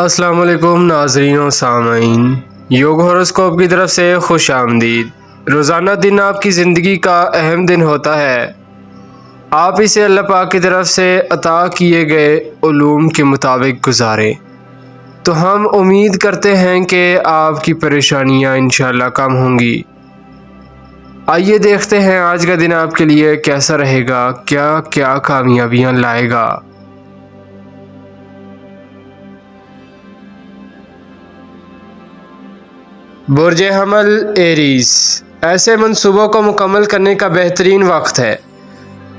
अस्सलाम वालेकुम नाज़रीन और सामईन, योग हॉरोस्कोप की तरफ से खुश आमदीद। रोज़ाना दिन आपकी ज़िंदगी का अहम दिन होता है। आप इसे अल्लाह पाक की तरफ से अता किए गए उलूम के मुताबिक गुजारें। तो हम उम्मीद करते हैं कि आपकी परेशानियां इंशाअल्लाह कम होंगी। आइए देखते हैं आज का दिन आपके लिए कैसा रहेगा, क्या क्या कामयाबियां लाएगा। बुर्ज हमल एरीज, ऐसे मंसूबों को मुकम्मल करने का बेहतरीन वक्त है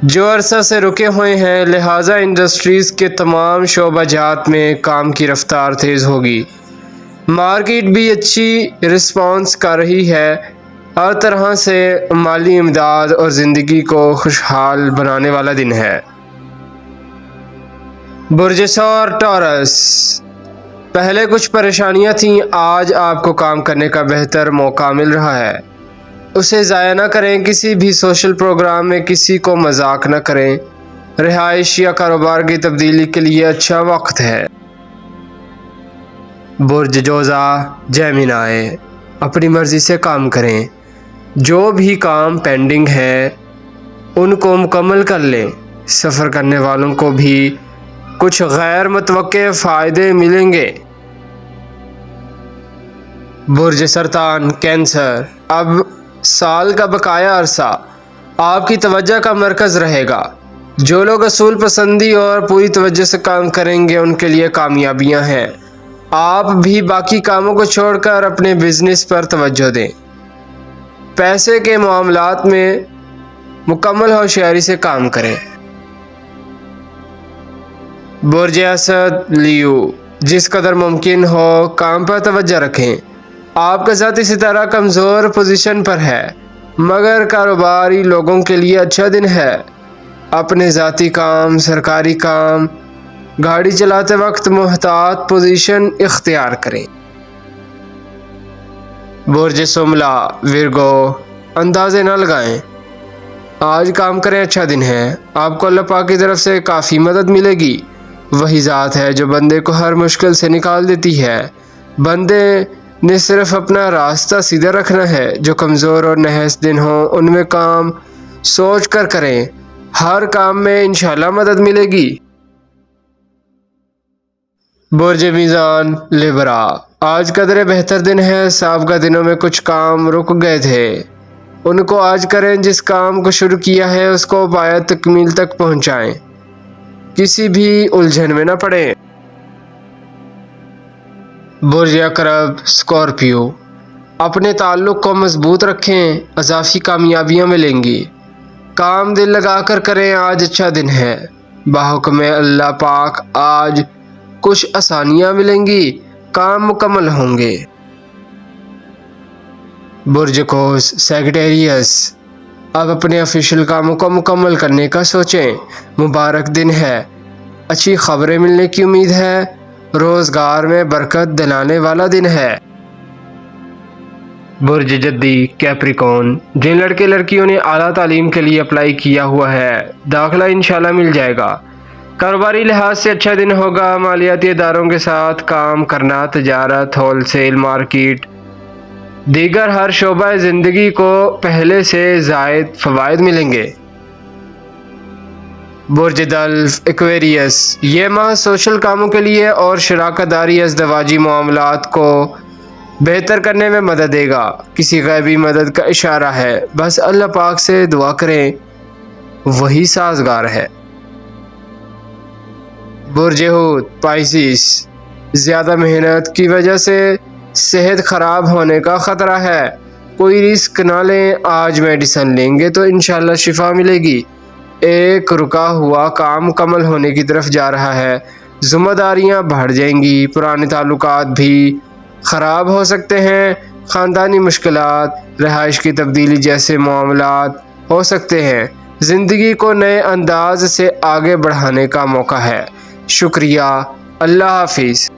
जो अरसा से रुके हुए हैं, लिहाजा इंडस्ट्रीज़ के तमाम शोबाजात में काम की रफ्तार तेज़ होगी। मार्केट भी अच्छी रिस्पॉन्स कर रही है। हर तरह से माली इमदाद और ज़िंदगी को खुशहाल बनाने वाला दिन है। बुर्ज सौर टॉरस, पहले कुछ परेशानियां थीं, आज आपको काम करने का बेहतर मौका मिल रहा है। उसे ज़ाया ना करें। किसी भी सोशल प्रोग्राम में किसी को मजाक न करें। रिहाइश या कारोबार की तब्दीली के लिए अच्छा वक्त है। बुर्ज जोज़ा जेमिनाई, अपनी मर्ज़ी से काम करें। जो भी काम पेंडिंग है उनको मुकम्मल कर लें। सफ़र करने वालों को भी कुछ गैर मुतवक्के फ़ायदे मिलेंगे। बुर्ज सरतान कैंसर, अब साल का बकाया अरसा आपकी तवज्जो का मरकज़ रहेगा। जो लोग असूल पसंदी और पूरी तवज्जो से काम करेंगे उनके लिए कामयाबियां हैं। आप भी बाकी कामों को छोड़कर अपने बिजनेस पर तवज्जो दें। पैसे के मामलात में मुकम्मल होशियारी से काम करें। बुर्ज असद लियो, जिस कदर मुमकिन हो काम पर तवज्जो रखें। आपका ज़ाती सितारा कमज़ोर पोजीशन पर है, मगर कारोबारी लोगों के लिए अच्छा दिन है। अपने ज़ाती काम, सरकारी काम, गाड़ी चलाते वक्त मुहतात पोजीशन इख्तियार करें। बुर्ज सुमला विरगो, अंदाज़े न लगाएं। आज काम करें, अच्छा दिन है। आपको अल्लाह पाक की तरफ से काफ़ी मदद मिलेगी। वही ज़ात है जो बंदे को हर मुश्किल से निकाल देती है। बंदे ने सिर्फ अपना रास्ता सीधा रखना है। जो कमज़ोर और नहस दिन हो उनमें काम सोच कर करें। हर काम में इंशाल्लाह मदद मिलेगी। बुर्ज मीज़ान लिब्रा, आज कदरे बेहतर दिन है। साबिक़ा दिनों में कुछ काम रुक गए थे, उनको आज करें। जिस काम को शुरू किया है उसको पाया तकमील तक पहुँचाएँ। किसी भी उलझन में न पड़े। बुर्ज अकरब स्कॉर्पियो, अपने ताल्लुक़ को मजबूत रखें, अज़ाफ़ी कामयाबियाँ मिलेंगी। काम दिल लगा कर करें, आज अच्छा दिन है। बाहुक्म अल्लाह पाक आज कुछ आसानियाँ मिलेंगी, काम मुकम्मल होंगे। बुर्ज कोस सेक्रेटेरियस, अब अपने ऑफिशियल कामों को मुकम्मल करने का सोचें। मुबारक दिन है, अच्छी खबरें मिलने की उम्मीद है। रोज़गार में बरकत दिलाने वाला दिन है। बुर्ज जद्दी कैप्रिकॉन, जिन लड़के लड़कियों ने आला तालीम के लिए अप्लाई किया हुआ है, दाखिला इंशाल्लाह मिल जाएगा। कारोबारी लिहाज से अच्छा दिन होगा। मालियाती इदारों के साथ काम करना, तजारत, होलसेल मार्केट, दीगर हर शोबा ज़िंदगी को पहले से ज़ायद फ़वाइद मिलेंगे। बुर्ज दल्फ एक्वेरियस, ये माह सोशल कामों के लिए और शराकतदारी अज़दवाजी मामलात को बेहतर करने में मदद देगा। किसी गैबी मदद का इशारा है, बस अल्लाह पाक से दुआ करें, वही साजगार है। बुर्ज हूत पाइसिस, ज़्यादा मेहनत की वजह से सेहत ख़राब होने का ख़तरा है। कोई रिस्क ना लें। आज मेडिसन लेंगे तो इंशाल्लाह शिफा मिलेगी। एक रुका हुआ काम मुकम्मल होने की तरफ जा रहा है। ज़िम्मेदारियां बढ़ जाएंगी। पुराने ताल्लुकात भी ख़राब हो सकते हैं। ख़ानदानी मुश्किलात, रिहाइश की तब्दीली जैसे मामलात हो सकते हैं। ज़िंदगी को नए अंदाज से आगे बढ़ाने का मौका है। शुक्रिया, अल्लाह हाफिज़।